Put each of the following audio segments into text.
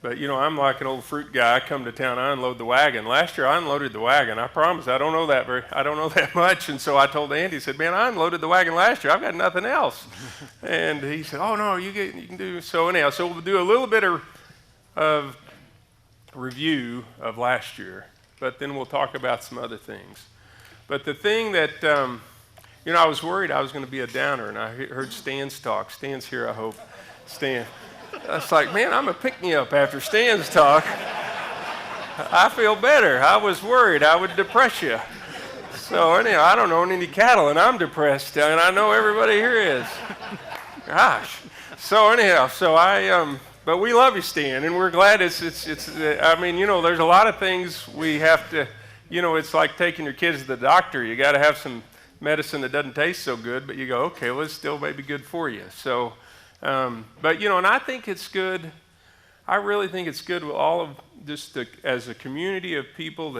But, I'm like an old fruit guy. I come to town, I unload the wagon. Last year, I unloaded the wagon. I promise, I don't know that much. And so I told Andy, he said, man, I unloaded the wagon last year. I've got nothing else. And he said, oh, no, you can do. So anyhow, so we'll do a little bit of review of last year, but then we'll talk about some other things. But the thing that, I was worried I was going to be a downer, and I heard Stan's talk. Stan's here, I hope. Stan. I was like, man, I'm a pick-me-up after Stan's talk. I feel better. I was worried I would depress you. So anyhow, I don't own any cattle, and I'm depressed, and I know everybody here is. Gosh. So anyhow, but we love you, Stan, and we're glad there's a lot of things we have to, it's like taking your kids to the doctor. You got to have some medicine that doesn't taste so good, but you go, okay, well, it's still maybe good for you. So, and I think it's good. I really think it's good with all of as a community of people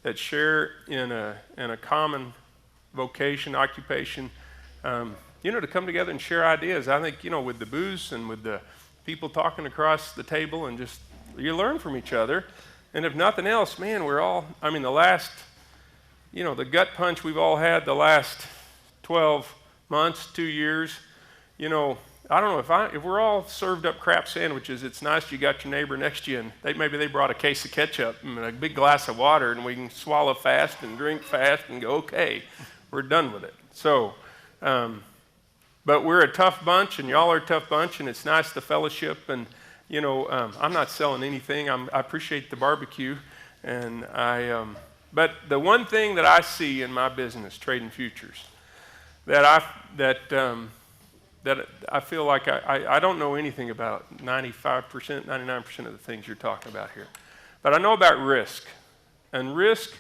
that share in a common vocation, occupation, to come together and share ideas. I think, with the booze and with the people talking across the table and just, you learn from each other. And if nothing else, man, the gut punch we've all had the last 12 months, 2 years, I don't know, if we're all served up crap sandwiches, it's nice you got your neighbor next to you and maybe they brought a case of ketchup and a big glass of water and we can swallow fast and drink fast and go, okay, we're done with it. So, but we're a tough bunch and y'all are a tough bunch and it's nice the fellowship and, I'm not selling anything. I appreciate the barbecue and but the one thing that I see in my business, trading futures, that I feel like I don't know anything about 95%, 99% of the things you're talking about here. But I know about risk. And risk,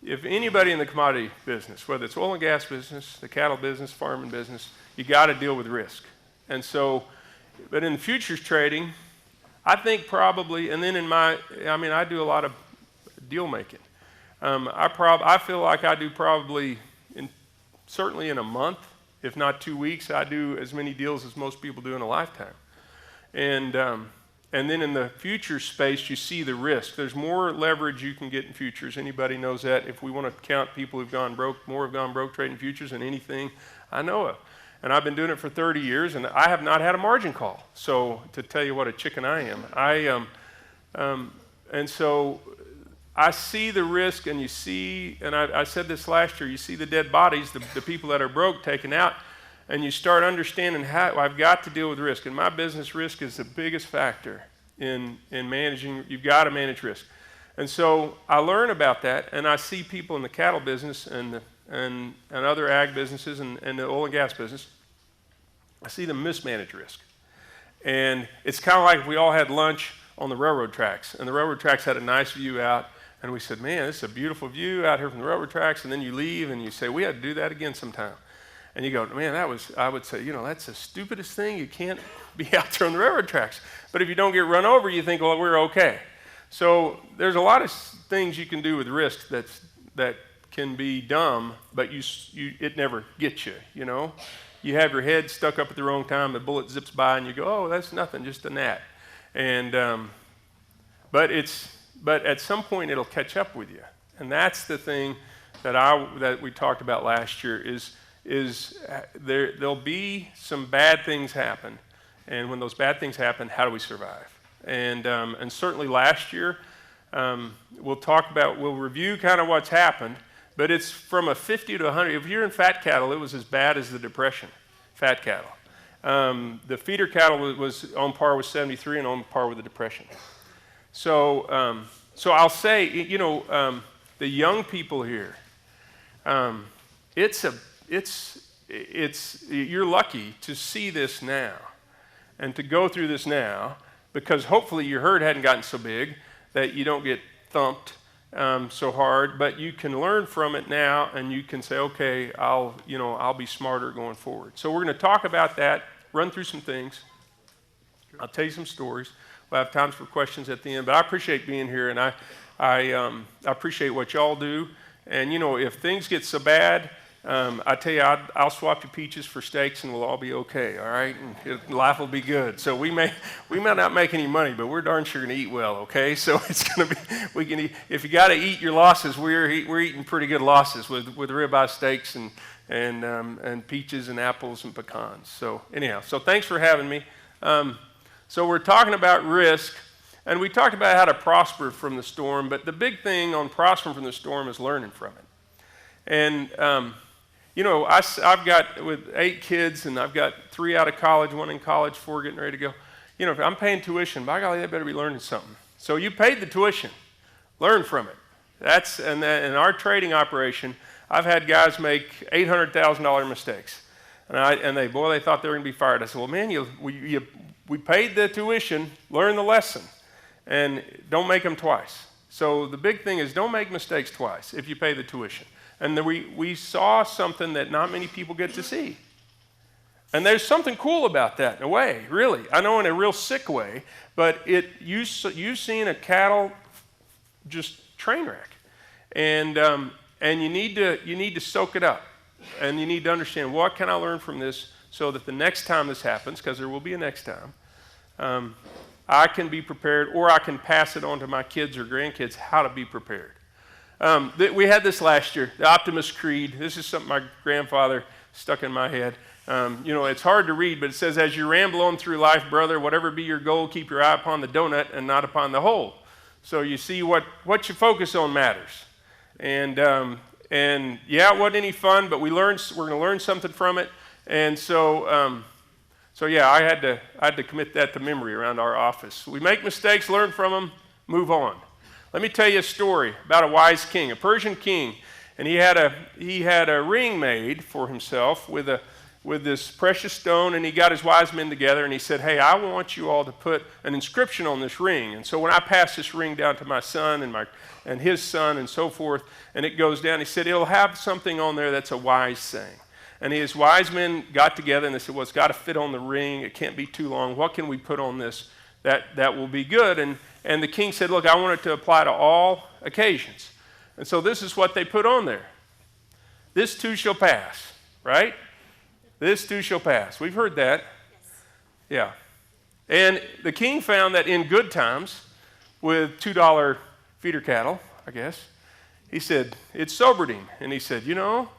if anybody in the commodity business, whether it's oil and gas business, the cattle business, farming business, you got to deal with risk. And so, but in futures trading, I think probably, and then I do a lot of deal making. I feel like I do probably, certainly in a month, if not 2 weeks, I do as many deals as most people do in a lifetime. And then in the futures space, you see the risk. There's more leverage you can get in futures. Anybody knows that. If we want to count people who've gone broke, more have gone broke trading futures than anything I know of. And I've been doing it for 30 years, and I have not had a margin call. So to tell you what a chicken I am, and so I see the risk, and you see, and I said this last year, you see the dead bodies, the people that are broke taken out, and you start understanding how I've got to deal with risk. And my business, risk is the biggest factor in managing. You've got to manage risk. And so I learn about that, and I see people in the cattle business and other ag businesses and the oil and gas business, I see them mismanage risk. And it's kind of like if we all had lunch on the railroad tracks, and the railroad tracks had a nice view out, and we said, man, this is a beautiful view out here from the railroad tracks, and then you leave and you say, we had to do that again sometime. And you go, man, I would say, that's the stupidest thing. You can't be out there on the railroad tracks. But if you don't get run over, you think, well, we're okay. So there's a lot of things you can do with risk that can be dumb, but it never gets you, You have your head stuck up at the wrong time, the bullet zips by, and you go, oh, that's nothing, just a gnat. And, but at some point it'll catch up with you. And that's the thing that we talked about last year is there'll be some bad things happen. And when those bad things happen, how do we survive? And certainly last year, we'll review kind of what's happened, but it's from a 50 to 100. If you're in fat cattle, it was as bad as the Depression, fat cattle. The feeder cattle was on par with 73 and on par with the Depression. So I'll say, the young people here, you're lucky to see this now and to go through this now, because hopefully your herd hadn't gotten so big that you don't get thumped so hard, but you can learn from it now and you can say, okay, I'll be smarter going forward. So we're going to talk about that, run through some things. I'll tell you some stories. We'll have times for questions at the end, but I appreciate being here, and I appreciate what y'all do. And if things get so bad, I tell you, I'll swap you peaches for steaks and we'll all be okay, all right? And life will be good. So we may not make any money, but we're darn sure going to eat well, okay? So it's going to be, we can eat. If you got to eat your losses, we're eating pretty good losses with ribeye steaks and peaches and apples and pecans. So anyhow, so thanks for having me. So we're talking about risk, and we talked about how to prosper from the storm, but the big thing on prospering from the storm is learning from it. And you know, I've got with 8 kids, and I've got 3 out of college, 1 in college, 4 getting ready to go. You know, if I'm paying tuition, by golly, they better be learning something. So you paid the tuition, learn from it. In our trading operation, I've had guys make $800,000 mistakes, and they thought they were going to be fired. I said, well, man, we paid the tuition, learn the lesson, and don't make them twice. So the big thing is don't make mistakes twice if you pay the tuition. And then we saw something that not many people get to see. And there's something cool about that in a way, really. I know in a real sick way, but you've seen a cattle just train wreck. And you need to soak it up. And you need to understand, what can I learn from this so that the next time this happens, because there will be a next time, I can be prepared, or I can pass it on to my kids or grandkids how to be prepared. We had this last year, the optimist creed. This is something my grandfather stuck in my head. You know, it's hard to read, but it says, as you ramble on through life, brother, whatever be your goal, keep your eye upon the donut and not upon the hole. So you see what you focus on matters. And yeah, it wasn't any fun, but we're going to learn something from it. And so yeah, I had to commit that to memory around our office. We make mistakes, learn from them, move on. Let me tell you a story about a wise king, a Persian king, and he had a ring made for himself with this precious stone, and he got his wise men together, and he said, hey, I want you all to put an inscription on this ring. And so when I pass this ring down to my son and his son and so forth, and it goes down, he said, it'll have something on there that's a wise saying. And his wise men got together, and they said, well, it's got to fit on the ring. It can't be too long. What can we put on this that will be good? And the king said, look, I want it to apply to all occasions. And so this is what they put on there. This too shall pass, right? This too shall pass. We've heard that. Yes. Yeah. And the king found that in good times, with $2 feeder cattle, I guess, he said, it sobered him. And he said, you know,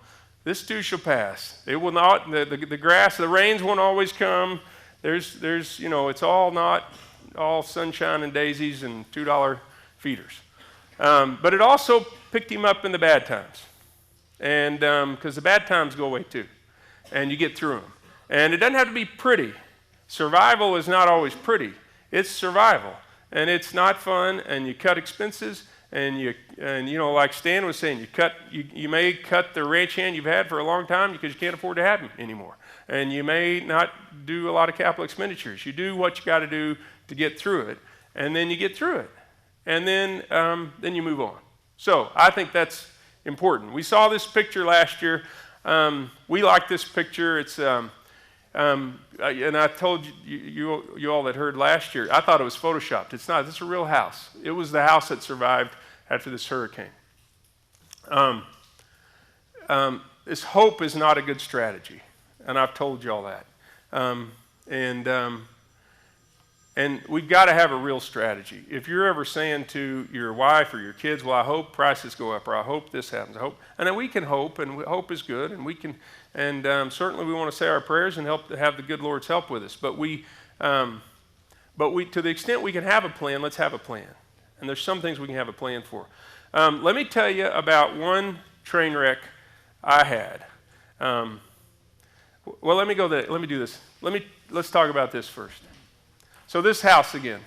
this too shall pass. It will not, the grass, the rains won't always come. There's, you know, it's all not all sunshine and daisies and $2 feeders. But it also picked him up in the bad times. And because the bad times go away too. And you get through them. And it doesn't have to be pretty. Survival is not always pretty. It's survival. And it's not fun, and you cut expenses, and you know, like Stan was saying, you may cut the ranch hand you've had for a long time because you can't afford to have them anymore. And you may not do a lot of capital expenditures. You do what you got to do to get through it, and then you get through it. And then you move on. So I think that's important. We saw this picture last year. We like this picture. It's and I told you all that heard last year, I thought it was photoshopped. It's not. It's a real house. It was the house that survived after this hurricane. This hope is not a good strategy, and I've told you all that. And we've got to have a real strategy. If you're ever saying to your wife or your kids, well, I hope prices go up, or I hope this happens, I hope, and then we can hope, and hope is good, and we can, and certainly we want to say our prayers and help to have the good Lord's help with us. But we, to the extent we can have a plan, let's have a plan. And there's some things we can have a plan for. Let me tell you about one train wreck I had. Well, let me go there. Let me do this. Let's talk about this first. So this house again,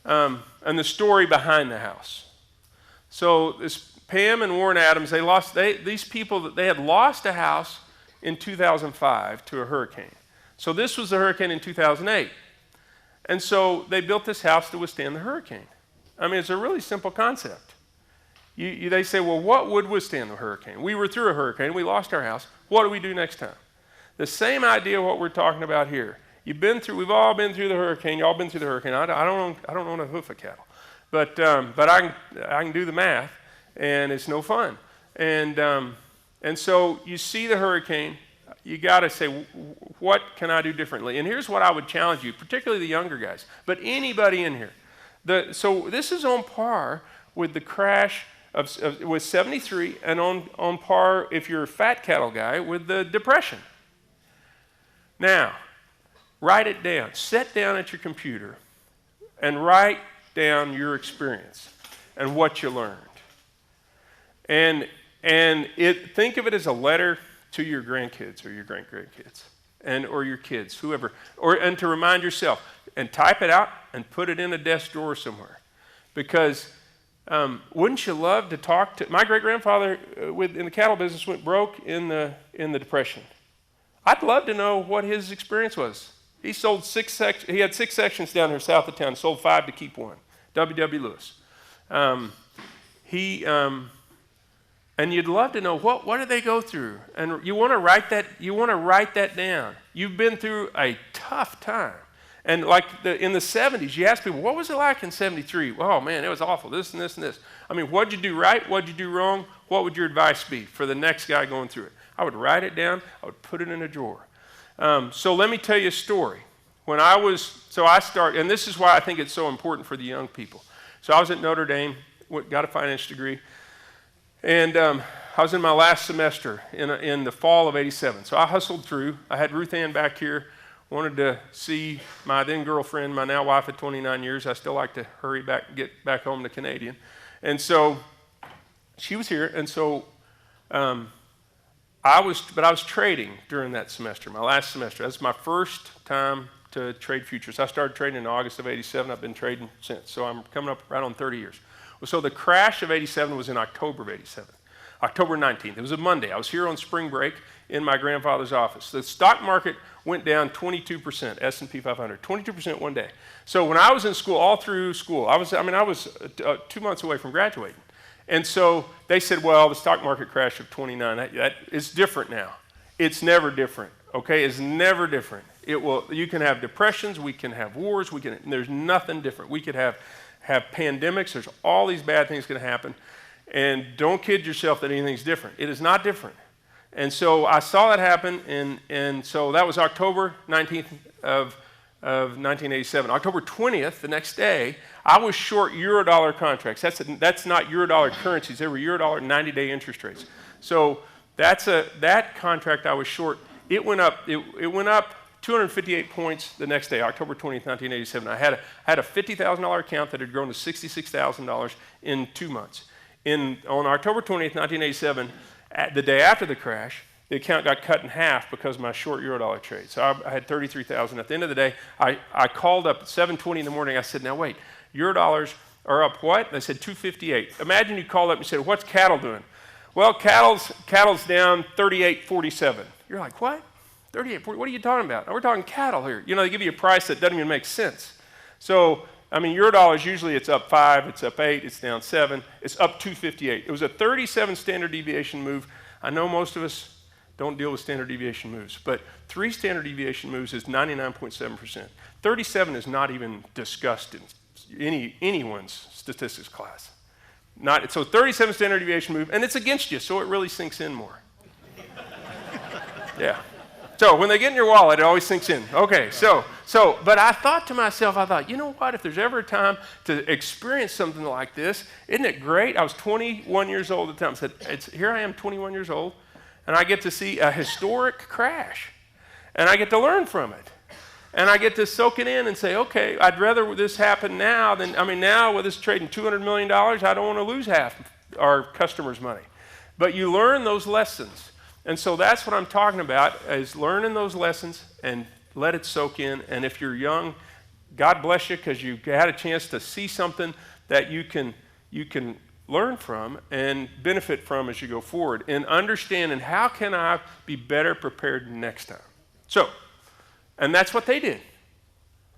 and the story behind the house. So this Pam and Warren Adams, these people they had lost a house in 2005 to a hurricane. So this was the hurricane in 2008, and so they built this house to withstand the hurricane. I mean, it's a really simple concept. They say, well, what would withstand the hurricane? We were through a hurricane. We lost our house. What do we do next time? The same idea of what we're talking about here. We've all been through the hurricane. Y'all been through the hurricane. I don't own a hoof of cattle, but I can do the math, and it's no fun. And And so you see the hurricane, you got to say, what can I do differently? And here's what I would challenge you, particularly the younger guys, but anybody in here. So this is on par with the crash with 73 and on par, if you're a fat cattle guy, with the Depression. Now, write it down. Sit down at your computer and write down your experience and what you learned. And think of it as a letter to your grandkids or your great-grandkids or your kids, whoever, and to remind yourself, and type it out and put it in a desk drawer somewhere. Because wouldn't you love to talk to, my great-grandfather in the cattle business went broke in the Depression. I'd love to know what his experience was. He sold he had 6 sections down here south of town, sold 5 to keep 1. W.W. Lewis. And you'd love to know what did they go through, and you want to write that down. You've been through a tough time, and like in the 70s, you ask people, what was it like in 73? Oh man, it was awful. This and this and this. I mean, what'd you do right? What'd you do wrong? What would your advice be for the next guy going through it? I would write it down. I would put it in a drawer. So let me tell you a story. I started, and this is why I think it's so important for the young people. So I was at Notre Dame, got a finance degree. And I was in my last semester in the fall of '87. So I hustled through. I had Ruth Ann back here, wanted to see my then girlfriend, my now wife of 29 years. I still like to hurry back, get back home to Canadian. And so she was here. And so I was trading during that semester, my last semester. That's my first time to trade futures. I started trading in August of '87. I've been trading since. So I'm coming up right on 30 years. So the crash of '87 was in October of '87, October 19th. It was a Monday. I was here on spring break in my grandfather's office. The stock market went down 22%, S&P 500, 22% one day. So when I was in school, all through school, I was 2 months away from graduating. And so they said, well, the stock market crash of 29, that is different now. It's never different, okay? It's never different. You can have depressions, we can have wars, there's nothing different. We could have pandemics, there's all these bad things going to happen, and don't kid yourself that anything's different. It is not different. And so I saw that happen, and so that was October 19th of 1987. October 20th, the next day, I was short Eurodollar contracts. That's not Eurodollar currencies. They were Eurodollar 90-day interest rates. So that contract I was short. It went up. It went up 258 points the next day, October 20th, 1987. I had a $50,000 account that had grown to $66,000 in 2 months. On October 20th, 1987, the day after the crash, the account got cut in half because of my short Eurodollar trade. So I had 33,000. At the end of the day, I called up at 7:20 in the morning. I said, now wait, Eurodollars are up what? They said 258. Imagine you called up and said, what's cattle doing? Well, cattle's down 38.47. You're like, what? 38, what are you talking about? We're talking cattle here. You know, they give you a price that doesn't even make sense. So, I mean, Eurodollars, usually it's up 5, it's up 8, it's down 7, it's up 258. It was a 37 standard deviation move. I know most of us don't deal with standard deviation moves, but 3 standard deviation moves is 99.7%. 37 is not even discussed in anyone's statistics class. So 37 standard deviation move, and it's against you, so it really sinks in more. Yeah. So when they get in your wallet, it always sinks in. Okay, but I thought to myself, you know what, if there's ever a time to experience something like this, isn't it great? I was 21 years old at the time. I said, here I am, 21 years old, and I get to see a historic crash, and I get to learn from it. And I get to soak it in and say, okay, I'd rather this happen now now with this trading $200 million, I don't want to lose half our customers' money. But you learn those lessons. And so that's what I'm talking about, is learning those lessons and let it soak in. And if you're young, God bless you, because you had a chance to see something that you can learn from and benefit from as you go forward, and understanding how can I be better prepared next time. So, and that's what they did.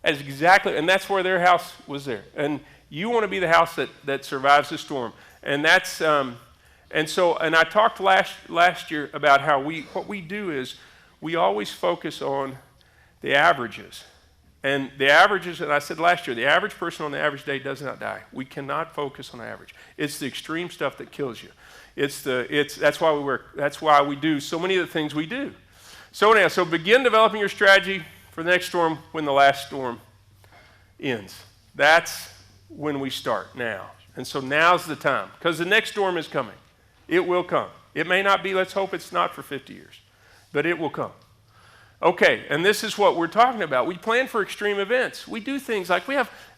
And that's where their house was there. And you want to be the house that survives the storm. And that's and I talked last year about how what we do is we always focus on the averages. And the averages, and I said last year, the average person on the average day does not die. We cannot focus on average. It's the extreme stuff that kills you. That's why we do so many of the things we do. So now, begin developing your strategy for the next storm when the last storm ends. That's when we start now. And so now's the time, because the next storm is coming. It will come. It may not be, let's hope it's not for 50 years, but it will come. Okay, and this is what we're talking about. We plan for extreme events. We do things like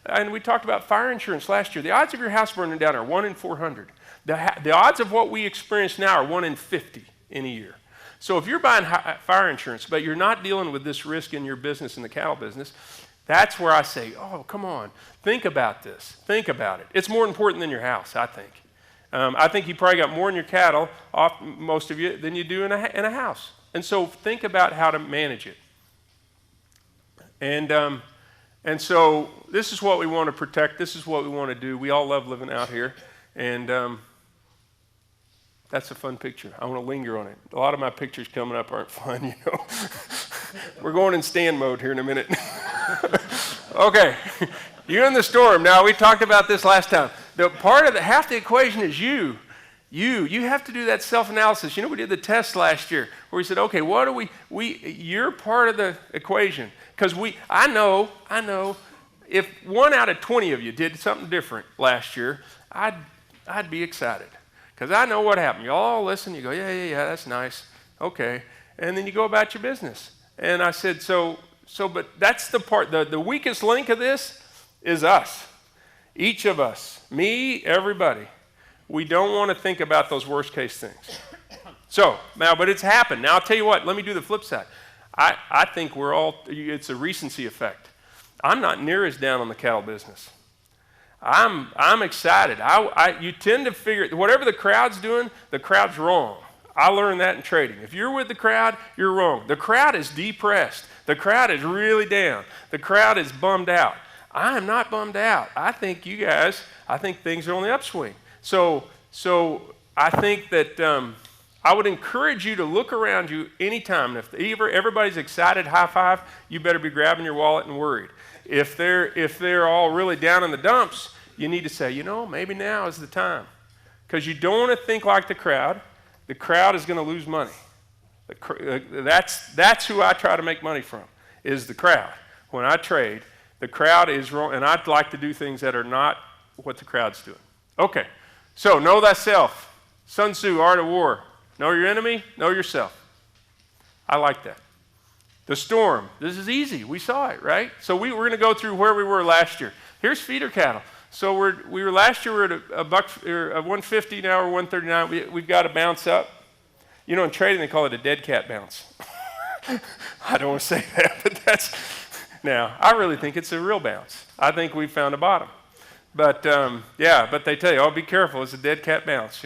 and we talked about fire insurance last year. The odds of your house burning down are 1 in 400. The odds of what we experience now are 1 in 50 in a year. So if you're buying fire insurance, but you're not dealing with this risk in your business, in the cattle business, that's where I say, oh, come on, think about this. Think about it. It's more important than your house, I think. I think you probably got more in your cattle, most of you, than you do in a house. And so think about how to manage it. And so this is what we want to protect. This is what we want to do. We all love living out here. And that's a fun picture. I want to linger on it. A lot of my pictures coming up aren't fun, you know. We're going in stand mode here in a minute. Okay, you're in the storm. Now, we talked about this last time. Half the equation is you. You have to do that self-analysis. You know, we did the test last year where we said, okay, what do you're part of the equation. Because I know, if 1 out of 20 of you did something different last year, I'd be excited. Because I know what happened. You all listen, you go, yeah, that's nice. Okay. And then you go about your business. And I said, but that's the part, the weakest link of this is us. Each of us, me, everybody. We don't want to think about those worst case things. But it's happened. Now, I'll tell you what, let me do the flip side. I think it's a recency effect. I'm not near as down on the cattle business. I'm excited. You tend to figure, whatever the crowd's doing, the crowd's wrong. I learned that in trading. If you're with the crowd, you're wrong. The crowd is depressed. The crowd is really down. The crowd is bummed out. I am not bummed out. I think things are on the upswing. So I think that I would encourage you to look around you anytime. And if everybody's excited, high five, you better be grabbing your wallet and worried. If they're all really down in the dumps, you need to say, maybe now is the time. Because you don't want to think like the crowd. The crowd is going to lose money. That's who I try to make money from, is the crowd. When I trade, the crowd is wrong, and I'd like to do things that are not what the crowd's doing. Okay, so know thyself. Sun Tzu, Art of War. Know your enemy, know yourself. I like that. The storm. This is easy. We saw it, right? So we're going to go through where we were last year. Here's feeder cattle. So last year we were at a 150, now we're 139. We've got to bounce up. In trading they call it a dead cat bounce. I don't want to say that, but now I really think it's a real bounce. I think we've found a bottom. But but they tell you, be careful, it's a dead cat bounce.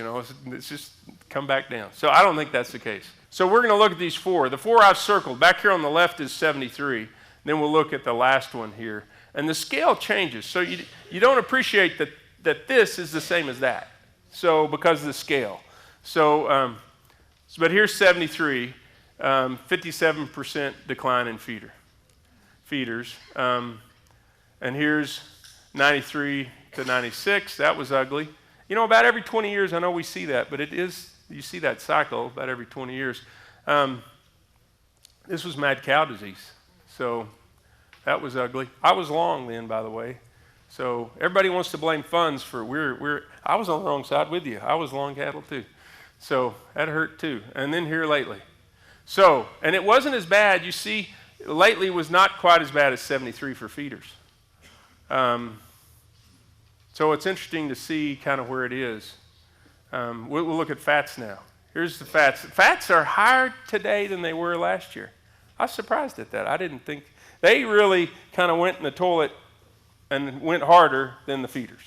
It's just come back down. So I don't think that's the case. So we're going to look at these four. The four I've circled. Back here on the left is 73. Then we'll look at the last one here. And the scale changes. So you don't appreciate that this is the same as that. So because of the scale. But here's 73, 57% decline in feeders. And here's 93 to 96. That was ugly. About every 20 years, I know we see that, but you see that cycle about every 20 years. This was mad cow disease. So that was ugly. I was long then, by the way. So everybody wants to blame funds for I was on the wrong side with you. I was long cattle too. So that hurt too. And then here lately. And it wasn't as bad. You see, lately was not quite as bad as 73 for feeders. So it's interesting to see kind of where it is. We'll look at fats now. Here's the fats. Fats are higher today than they were last year. I was surprised at that. I didn't think. They really kind of went in the toilet and went harder than the feeders.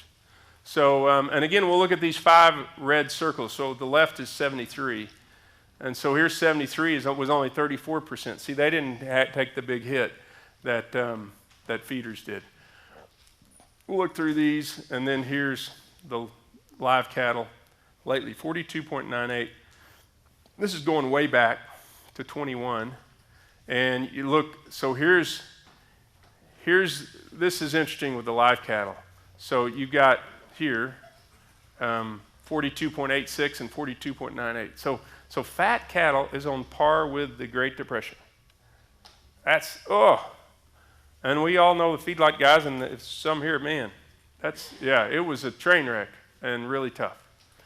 So, and again, we'll look at these 5 red circles. So the left is 73. And so here's 73 was only 34%. See, they didn't take the big hit that feeders did. We'll look through these, and then here's the live cattle lately, 42.98. This is going way back to 21. And you look, so here's this is interesting with the live cattle. So you've got here 42.86 and 42.98. So fat cattle is on par with the Great Depression. And we all know the feedlot guys, and some here, man, it was a train wreck and really tough.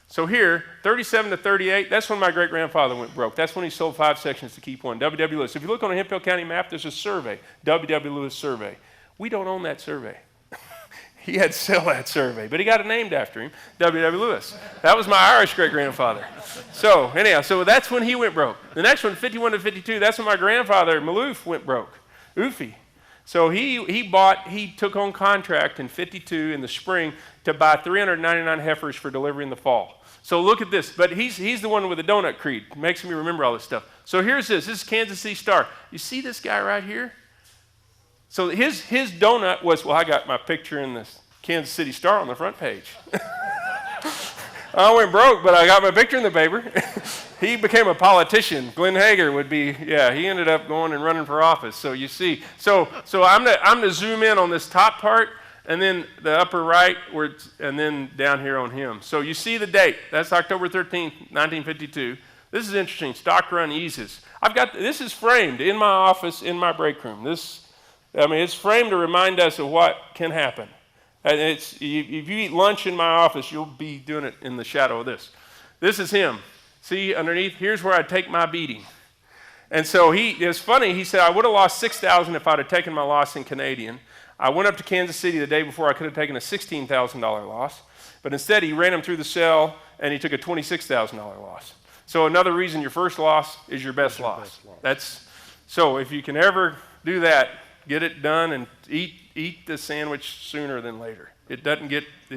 So here, 37 to 38, that's when my great-grandfather went broke. That's when he sold 5 sections to keep one. W.W. Lewis. If you look on a Hemphill County map, there's a survey, W.W. Lewis survey. We don't own that survey. He had to sell that survey, but he got it named after him, W.W. Lewis. That was my Irish great-grandfather. So anyhow, so that's when he went broke. The next one, 51 to 52, that's when my grandfather, Maloof, went broke. Oofy. So he took on contract in 52 in the spring to buy 399 heifers for delivery in the fall. So look at this. But he's the one with the donut creed. Makes me remember all this stuff. So here's this. This is Kansas City Star. You see this guy right here? So his donut was, I got my picture in this Kansas City Star on the front page. I went broke, but I got my picture in the paper. He became a politician. Glenn Hager would be, he ended up going and running for office. So you see, so I'm gonna zoom in on this top part, and then the upper right, and then down here on him. So you see the date. That's October 13th, 1952. This is interesting. Stock run eases. This is framed in my office, in my break room. It's framed to remind us of what can happen. And if you eat lunch in my office, you'll be doing it in the shadow of this. This is him. See, underneath, here's where I take my beating. And so it's funny, he said, I would have lost $6,000 if I'd have taken my loss in Canadian. I went up to Kansas City the day before, I could have taken a $16,000 loss. But instead, he ran him through the cell, and he took a $26,000 loss. So another reason your first loss is your best loss. So if you can ever do that, get it done and eat the sandwich sooner than later. It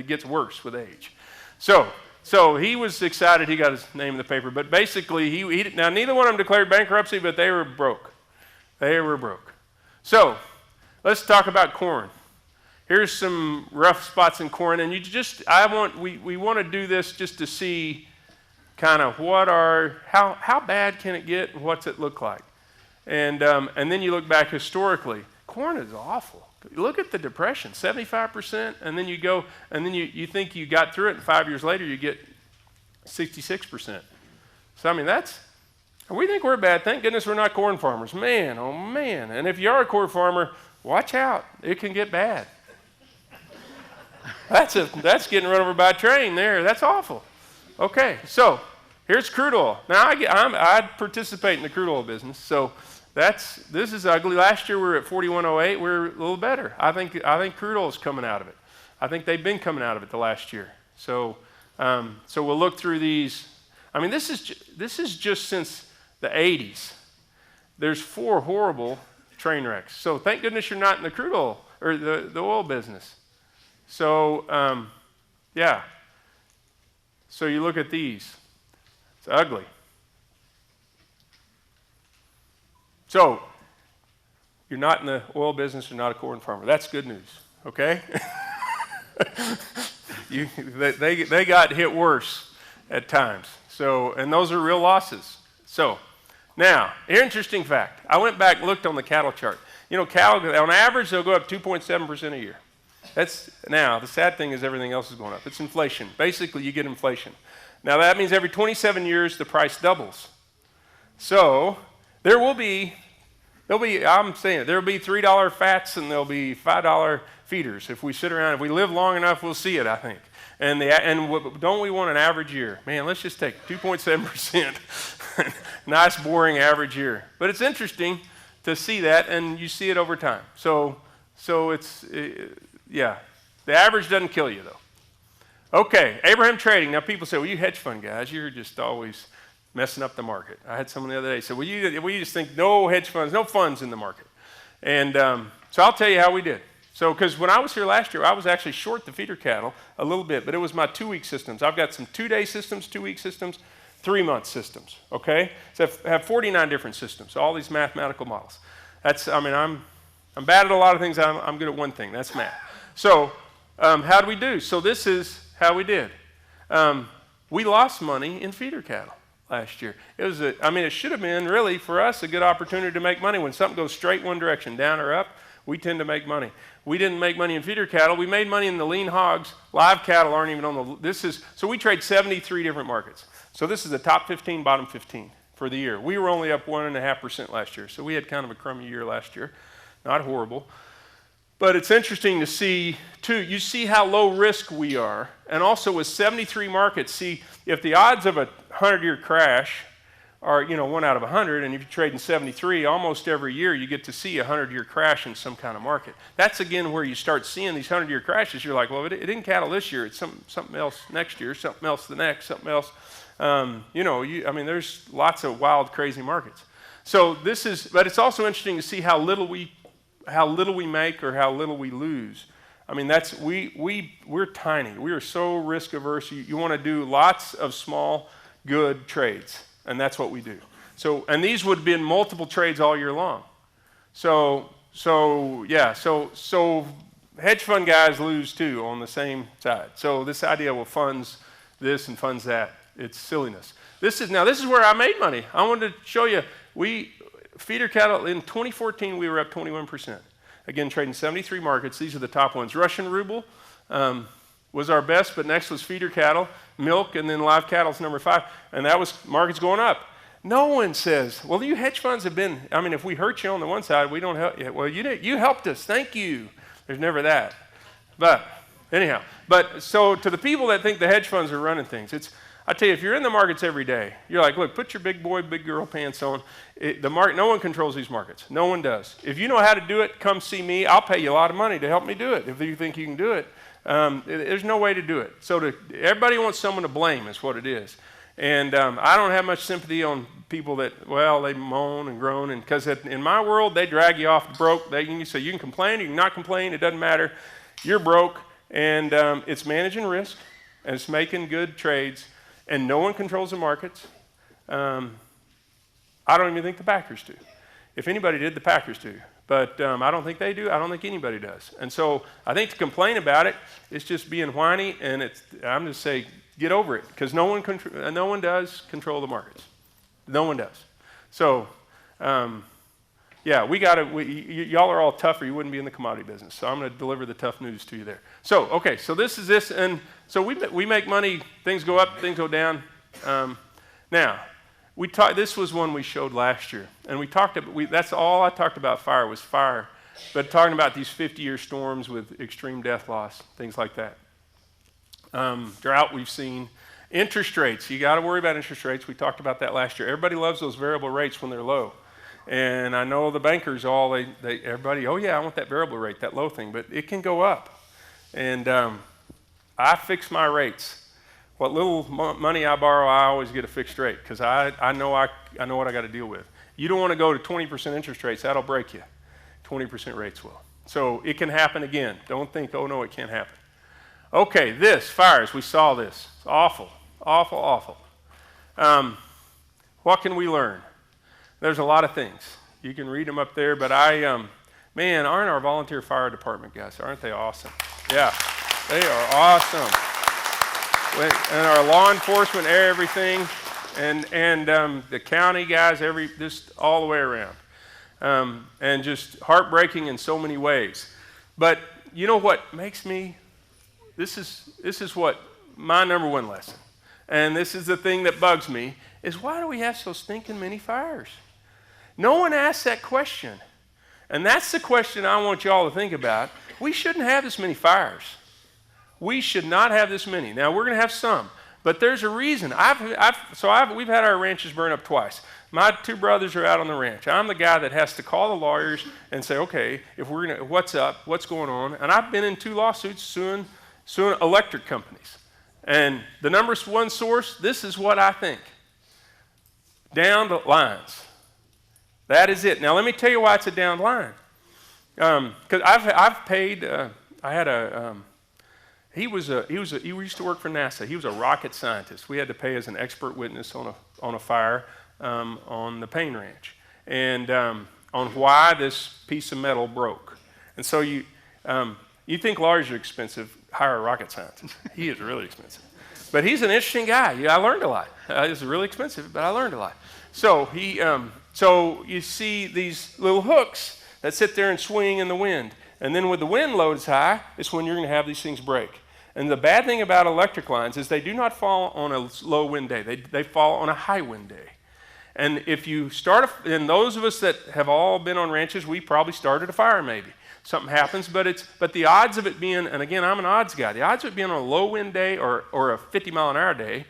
gets worse with age. So he was excited he got his name in the paper. But basically, now neither one of them declared bankruptcy, but they were broke. They were broke. So let's talk about corn. Here's some rough spots in corn, and we want to do this just to see kind of how bad can it get and what's it look like. And then you look back historically. Corn is awful. Look at the depression, 75%, and then you think you got through it, and 5 years later you get 66%. So we think we're bad. Thank goodness we're not corn farmers. Man, oh man. And if you are a corn farmer, watch out. It can get bad. That's getting run over by a train there. That's awful. Okay, so here's crude oil. Now I participate in the crude oil business, so this is ugly. Last year we were at 41.08. We're a little better. I think crude oil is coming out of it. I think they've been coming out of it the last year. So we'll look through these. This is just since the 80s. There's 4 horrible train wrecks. So thank goodness you're not in the crude oil or the oil business. So So you look at these. It's ugly. So, you're not in the oil business, you're not a corn farmer. That's good news, okay? They got hit worse at times. So, and those are real losses. So, now, interesting fact. I went back and looked on the cattle chart. Cattle, on average, they'll go up 2.7% a year. Now, the sad thing is everything else is going up. It's inflation. Basically, you get inflation. Now, that means every 27 years, the price doubles. So, there'll be $3 fats and there'll be $5 feeders. If we sit around, if we live long enough, we'll see it, I think. And don't we want an average year? Man, let's just take 2.7%. Nice, boring average year. But it's interesting to see that, and you see it over time. So the average doesn't kill you, though. Okay, Abraham Trading. Now, people say, well, you hedge fund guys, you're just always messing up the market. I had someone the other day say, well, you just think no hedge funds, no funds in the market. And so I'll tell you how we did. So, because when I was here last year, I was actually short the feeder cattle a little bit, but it was my 2-week systems. I've got some 2-day systems, 2-week systems, 3-month systems, okay? So I have 49 different systems, all these mathematical models. I'm bad at a lot of things. I'm good at one thing. That's math. So how do we do? So this is how we did. We lost money in feeder cattle. last year. It should have been really for us a good opportunity to make money. When something goes straight one direction, down or up, we tend to make money. We didn't make money in feeder cattle. We made money in the lean hogs. Live cattle aren't even on so we trade 73 different markets. So this is the top 15, bottom 15 for the year. We were only up 1.5% last year. So we had kind of a crummy year last year. Not horrible. But it's interesting to see, too, you see how low risk we are. And also with 73 markets, see, if the odds of a 100-year crash are, 1 out of 100, and if you trade in 73, almost every year you get to see a 100-year crash in some kind of market. That's, again, where you start seeing these 100-year crashes. You're like, well, it didn't cattle this year. It's something else next year, something else the next, something else. There's lots of wild, crazy markets. So but it's also interesting to see how little we make or how little we lose. We're tiny. We are so risk averse. You want to do lots of small, good trades, and that's what we do. So, and these would have been multiple trades all year long. So hedge fund guys lose too on the same side. So this idea of funds this and funds that, it's silliness. This is where I made money. I wanted to show you. Feeder cattle, in 2014, we were up 21%. Again, trading 73 markets. These are the top ones. Russian ruble was our best, but next was feeder cattle, milk, and then live cattle's number 5. And that was markets going up. No one says, well, you hedge funds have been, if we hurt you on the one side, we don't help you. Well, you helped us. Thank you. There's never that. But anyhow, so to the people that think the hedge funds are running things, I tell you, if you're in the markets every day, you're like, look, put your big boy, big girl pants on. No one controls these markets. No one does. If you know how to do it, come see me. I'll pay you a lot of money to help me do it. If you think you can do it, there's no way to do it. So everybody wants someone to blame is what it is. And I don't have much sympathy on people that, they moan and groan. And because in my world, they drag you off broke. You say you can complain, you can not complain. It doesn't matter. You're broke. And it's managing risk. And it's making good trades. And no one controls the markets. I don't even think the backers do. If anybody did, the Packers do. But I don't think they do. I don't think anybody does. And so I think to complain about it is just being whiny. And I'm just saying, get over it. Because no one does control the markets. No one does. So, y'all are all tough or you wouldn't be in the commodity business. So I'm going to deliver the tough news to you there. So, okay, so this is this. And so we make money. Things go up, things go down. Now, this was one we showed last year. And that's all I talked about was fire. But talking about these 50-year storms with extreme death loss, things like that. Drought we've seen. Interest rates. You got to worry about interest rates. We talked about that last year. Everybody loves those variable rates when they're low. And I know the bankers everybody, oh yeah, I want that variable rate, that low thing, but it can go up. And I fix my rates. What little money I borrow, I always get a fixed rate because I know what I got to deal with. You don't want to go to 20% interest rates, that'll break you. 20% rates will. So it can happen again. Don't think, oh no, it can't happen. Okay, fires, we saw this. It's awful, awful, awful. What can we learn? There's a lot of things. You can read them up there, but aren't our volunteer fire department guys, aren't they awesome? Yeah, they are awesome. And our law enforcement, everything, and the county guys, just all the way around. And just heartbreaking in so many ways. But you know what makes me, this is what my number one lesson, and this is the thing that bugs me, is why do we have so stinking many fires? No one asks that question. And that's the question I want y'all to think about. We shouldn't have this many fires. We should not have this many. Now, we're going to have some, but there's a reason. We've had our ranches burn up twice. My 2 brothers are out on the ranch. I'm the guy that has to call the lawyers and say, okay, what's up, what's going on? And I've been in 2 lawsuits suing electric companies. And the number one source, this is what I think. Downed lines. That is it. Now let me tell you why it's a downed line. Because I've paid. I had he used to work for NASA. He was a rocket scientist. We had to pay as an expert witness on a fire on the Payne Ranch, and on why this piece of metal broke. And so you think lawyers are expensive? Hire a rocket scientist. He is really expensive. But he's an interesting guy. Yeah, I learned a lot. It's really expensive, but I learned a lot. So so you see these little hooks that sit there and swing in the wind. And then when the wind loads high, it's when you're going to have these things break. And the bad thing about electric lines is they do not fall on a low wind day. They fall on a high wind day. And if you and those of us that have all been on ranches, we probably started a fire maybe. Something happens, but the odds of it being, and again, I'm an odds guy, the odds of it being on a low wind day or a 50 mile an hour day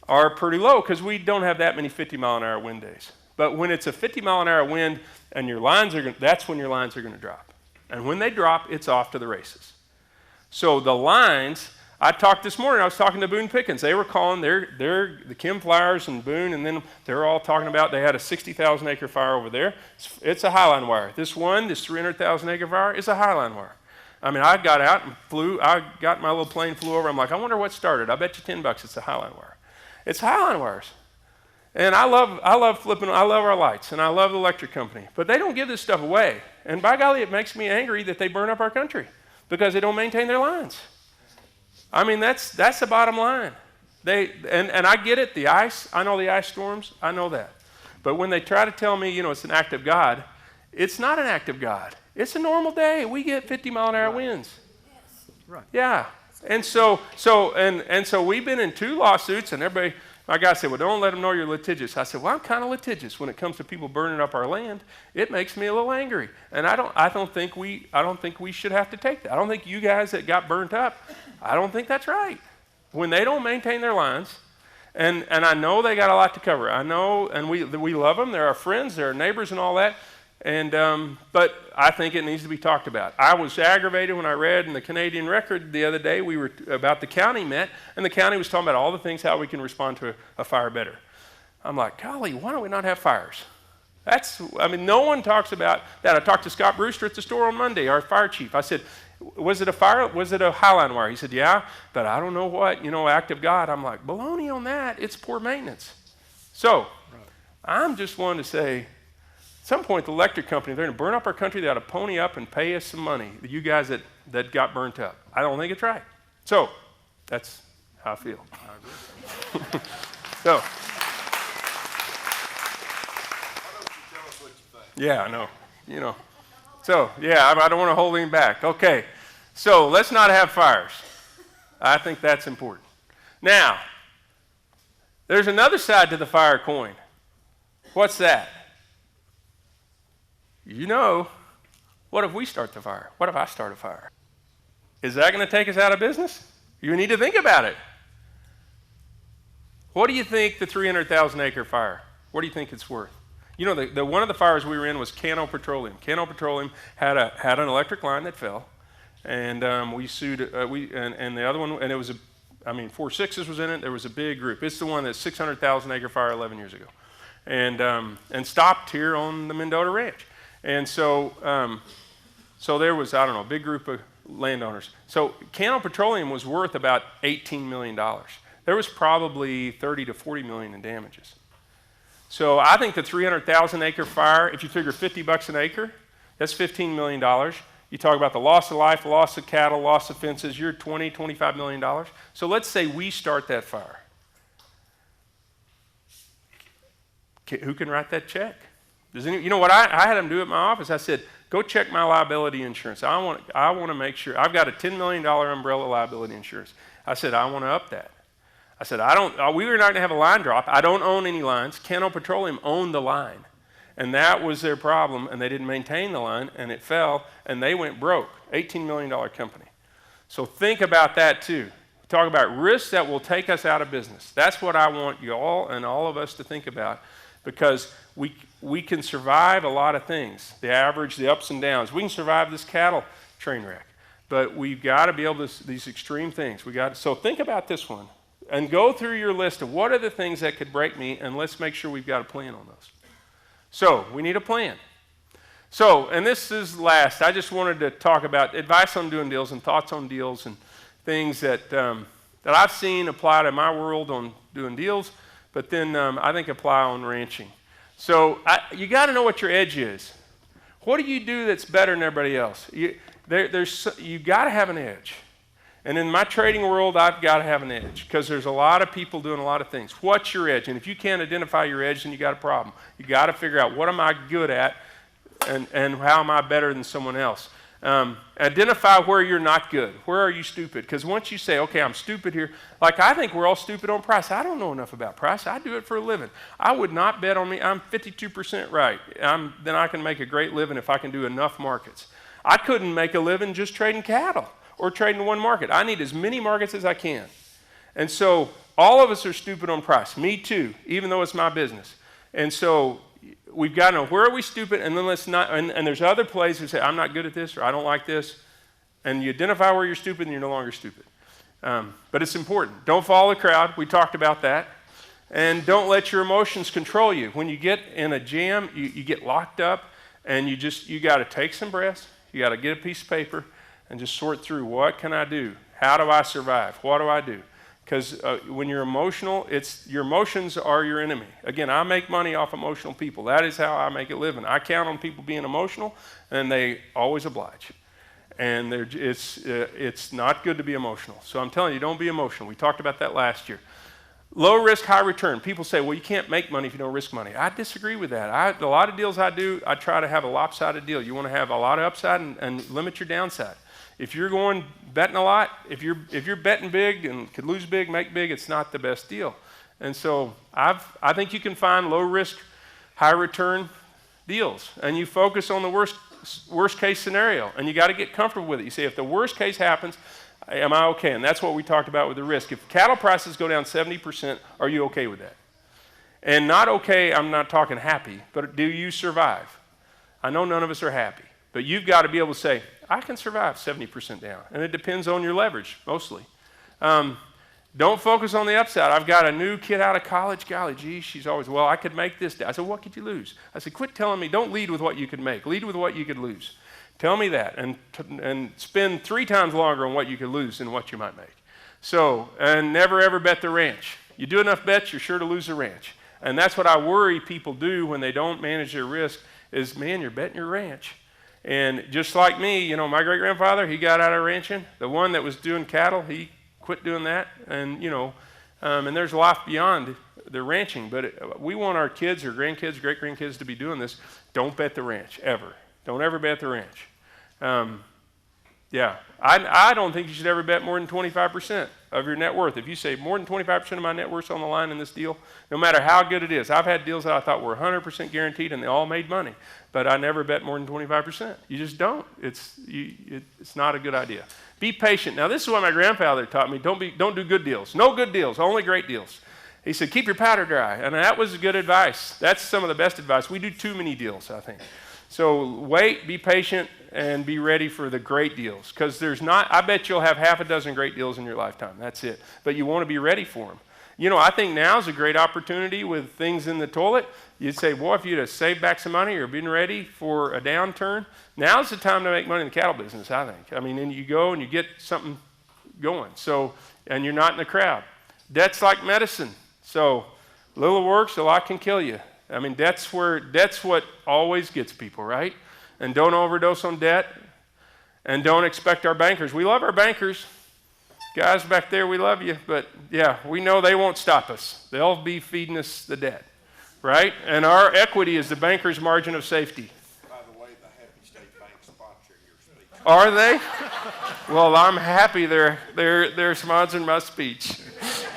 are pretty low because we don't have that many 50 mile an hour wind days. But when it's a 50 mile an hour wind and that's when your lines are going to drop. And when they drop, it's off to the races. So the lines, I was talking to Boone Pickens. They were calling the Kim Flowers and Boone, and then they're all talking about they had a 60,000 acre fire over there. It's a highline wire. This 300,000 acre fire is a highline wire. I mean, I got out and I got my little plane, flew over. I'm like, I wonder what started. I bet you $10 it's a highline wire. It's highline wires. And I love our lights, and I love the electric company. But they don't give this stuff away. And by golly, it makes me angry that they burn up our country because they don't maintain their lines. I mean, that's the bottom line. And I get it, the ice, I know the ice storms, I know that. But when they try to tell me, it's an act of God, it's not an act of God. It's a normal day. We get 50 mile an hour winds. Yes. Right. Yeah. And so we've been in 2 lawsuits, and everybody, my guy said, well, don't let them know you're litigious. I said, well, I'm kind of litigious when it comes to people burning up our land. It makes me a little angry. And I don't think we should have to take that. I don't think you guys that got burnt up, I don't think that's right. When they don't maintain their lines, and I know they got a lot to cover. I know, and we love them. They're our friends, they're our neighbors and all that. And but I think it needs to be talked about. I was aggravated when I read in the Canadian Record the other day, we were about the county met, and the county was talking about all the things how we can respond to a fire better. I'm like, golly, why don't we not have fires? No one talks about that. I talked to Scott Brewster at the store on Monday, our fire chief. I said, was it a fire? Was it a highline wire? He said, yeah, but I don't know what, act of God. I'm like, baloney on that. It's poor maintenance. So I'm just one to say, at some point, the electric company, they're going to burn up our country. They ought to pony up and pay us some money, you guys that got burnt up. I don't think it's right. So that's how I feel. I agree. So. Yeah, I know. So, yeah, I don't want to hold him back. Okay, so let's not have fires. I think that's important. Now, there's another side to the fire coin. What's that? What if we start the fire? What if I start a fire? Is that going to take us out of business? You need to think about it. What do you think the 300,000 acre fire, what do you think it's worth? The one of the fires we were in was Cano Petroleum. Cano Petroleum had an electric line that fell, and we sued. And the other one, and it was 4 Sixes was in it. There was a big group. It's the one that's 600,000 acre fire 11 years ago, and stopped here on the Mendota Ranch. And so there was a big group of landowners. So Cano Petroleum was worth about $18 million. There was probably 30 to 40 million in damages. So I think the 300,000 acre fire, if you figure $50 an acre, that's $15 million. You talk about the loss of life, loss of cattle, loss of fences, you're $20, $25 million. So let's say we start that fire. Who can write that check? What I had them do at my office? I said, go check my liability insurance. I want to make sure. I've got a $10 million umbrella liability insurance. I said, I want to up that. I said, we were not going to have a line drop. I don't own any lines. Cano Petroleum owned the line. And that was their problem, and they didn't maintain the line, and it fell, and they went broke. $18 million company. So think about that too. Talk about risks that will take us out of business. That's what I want you all and all of us to think about, because we can survive a lot of things, the average, the ups and downs. We can survive this cattle train wreck, but we've got to be able to, these extreme things. So think about this one. And go through your list of what are the things that could break me, and let's make sure we've got a plan on those. So we need a plan. So, and this is last. I just wanted to talk about advice on doing deals and thoughts on deals and things that I've seen apply to my world on doing deals, but then I think apply on ranching. So you got to know what your edge is. What do you do that's better than everybody else? You got to have an edge. And in my trading world, I've got to have an edge because there's a lot of people doing a lot of things. What's your edge? And if you can't identify your edge, then you got a problem. You got to figure out what am I good at and how am I better than someone else. Identify where you're not good. Where are you stupid? Because once you say, okay, I'm stupid here, like I think we're all stupid on price. I don't know enough about price. I do it for a living. I would not bet on me. I'm 52% right. Then I can make a great living if I can do enough markets. I couldn't make a living just trading cattle or trading one market. I need as many markets as I can. And so all of us are stupid on price. Me too, even though it's my business. And so we've got to know where are we stupid, and then let's not, and there's other places that say, I'm not good at this, or I don't like this, and you identify where you're stupid, and you're no longer stupid. But it's important. Don't follow the crowd. We talked about that. And don't let your emotions control you. When you get in a jam, you get locked up, and you got to take some breaths. You got to get a piece of paper and just sort through, what can I do? How do I survive? What do I do? Because when you're emotional, your emotions are your enemy. Again, I make money off emotional people. That is how I make a living. I count on people being emotional, and they always oblige. And it's not good to be emotional. So I'm telling you, don't be emotional. We talked about that last year. Low risk, high return. People say, well, you can't make money if you don't risk money. I disagree with that. A lot of deals I do, I try to have a lopsided deal. You want to have a lot of upside and limit your downside. If you're going betting a lot, if you're betting big and could lose big, make big, it's not the best deal. And so I think you can find low risk, high return deals, and you focus on the worst case scenario, and you got to get comfortable with it. You say, if the worst case happens, am I okay? And that's what we talked about with the risk. If cattle prices go down 70%, are you okay with that? And not okay, I'm not talking happy, but do you survive? I know none of us are happy, but you've got to be able to say, I can survive 70% down. And it depends on your leverage, mostly. Don't focus on the upside. I've got a new kid out of college. Golly, gee, she's always, well, I could make this. I said, what could you lose? I said, quit telling me, don't lead with what you could make. Lead with what you could lose. Tell me that. And spend 3 times longer on what you could lose than what you might make. So, and never, ever bet the ranch. You do enough bets, you're sure to lose the ranch. And that's what I worry people do when they don't manage their risk is, man, you're betting your ranch. And just like me, my great-grandfather, he got out of ranching. The one that was doing cattle, he quit doing that. And, and there's life beyond the ranching. But we want our kids or grandkids, great-grandkids to be doing this. Don't bet the ranch, ever. Don't ever bet the ranch. I don't think you should ever bet more than 25% of your net worth. If you say more than 25% of my net worth's on the line in this deal, no matter how good it is. I've had deals that I thought were 100% guaranteed and they all made money, but I never bet more than 25%. You just don't. It's not a good idea. Be patient. Now this is what my grandfather taught me. Don't do good deals. No good deals, only great deals. He said, keep your powder dry. And that was good advice. That's some of the best advice. We do too many deals, I think. So wait, be patient, and be ready for the great deals. Because I bet you'll have half a dozen great deals in your lifetime. That's it. But you want to be ready for them. I think now's a great opportunity with things in the toilet. You'd say, boy, if you'd have saved back some money or been ready for a downturn, now's the time to make money in the cattle business, I think. I mean, and you go and you get something going. So, and you're not in the crowd. Debt's like medicine. So, little works, a lot can kill you. I mean, that's what always gets people, right? And don't overdose on debt. And don't expect our bankers. We love our bankers. Guys back there, we love you. But, yeah, we know they won't stop us. They'll be feeding us the debt, right? And our equity is the banker's margin of safety. By the way, the Happy State Bank sponsoring your speech. Are they? Well, I'm happy they're sponsoring my speech.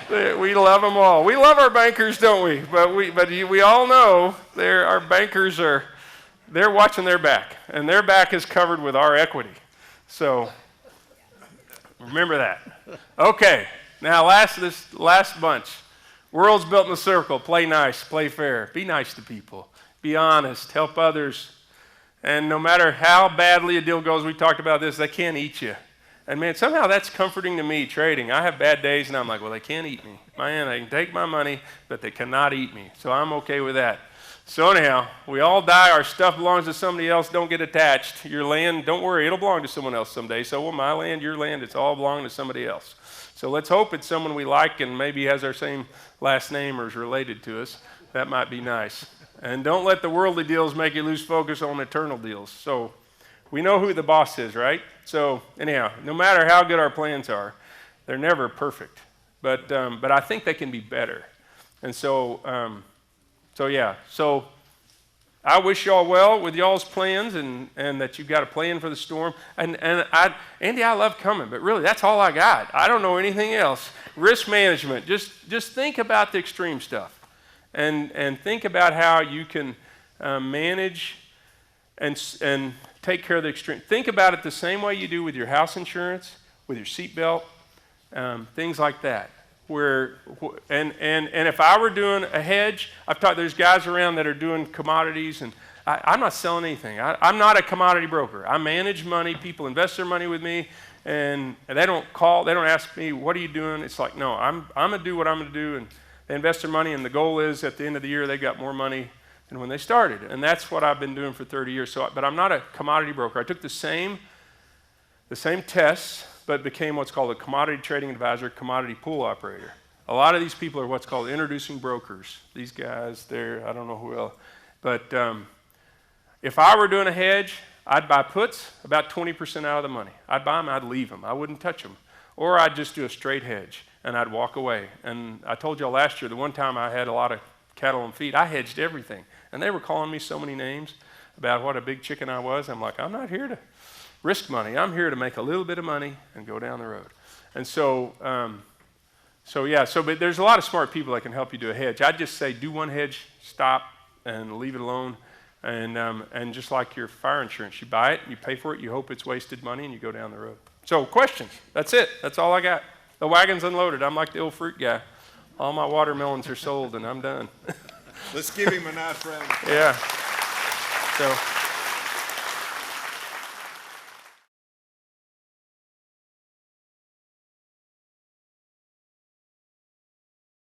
We love them all. We love our bankers, don't we? But we all know our bankers they're watching their back, and their back is covered with our equity. So remember that. Okay, now this last bunch. World's built in a circle. Play nice, play fair. Be nice to people. Be honest. Help others. And no matter how badly a deal goes, we talked about this, they can't eat you. And man, somehow that's comforting to me trading. I have bad days and I'm like, well, they can't eat me. Man, they can take my money, but they cannot eat me. So I'm okay with that. So anyhow, we all die. Our stuff belongs to somebody else. Don't get attached. Your land, don't worry, it'll belong to someone else someday. So will my land, your land, it's all belonging to somebody else. So let's hope it's someone we like and maybe has our same last name or is related to us. That might be nice. And don't let the worldly deals make you lose focus on eternal deals. So we know who the boss is, right? So anyhow, no matter how good our plans are, they're never perfect. But I think they can be better. And so I wish y'all well with y'all's plans and that you've got a plan for the storm. Andy, I love coming, but really that's all I got. I don't know anything else. Risk management, just think about the extreme stuff and think about how you can manage and take care of the extreme. Think about it the same way you do with your house insurance, with your seatbelt, things like that. And if I were doing a hedge, there's guys around that are doing commodities, and I'm not selling anything. I'm not a commodity broker. I manage money. People invest their money with me, and they don't ask me, what are you doing? It's like, no, I'm going to do what I'm going to do, and they invest their money, and the goal is at the end of the year they got more money than when they started, and that's what I've been doing for 30 years. But I'm not a commodity broker. I took the same tests, but became what's called a commodity trading advisor, commodity pool operator. A lot of these people are what's called introducing brokers. These guys, I don't know who else. But if I were doing a hedge, I'd buy puts about 20% out of the money. I'd buy them, I'd leave them. I wouldn't touch them. Or I'd just do a straight hedge, and I'd walk away. And I told y'all last year, the one time I had a lot of cattle and feed, I hedged everything. And they were calling me so many names about what a big chicken I was. I'm like, I'm not here to risk money. I'm here to make a little bit of money and go down the road. And but there's a lot of smart people that can help you do a hedge. I'd just say do one hedge, stop, and leave it alone. And just like your fire insurance, you buy it, you pay for it, you hope it's wasted money, and you go down the road. So questions? That's it. That's all I got. The wagon's unloaded. I'm like the old fruit guy. All my watermelons are sold, and I'm done. Let's give him a nice round. Yeah. So.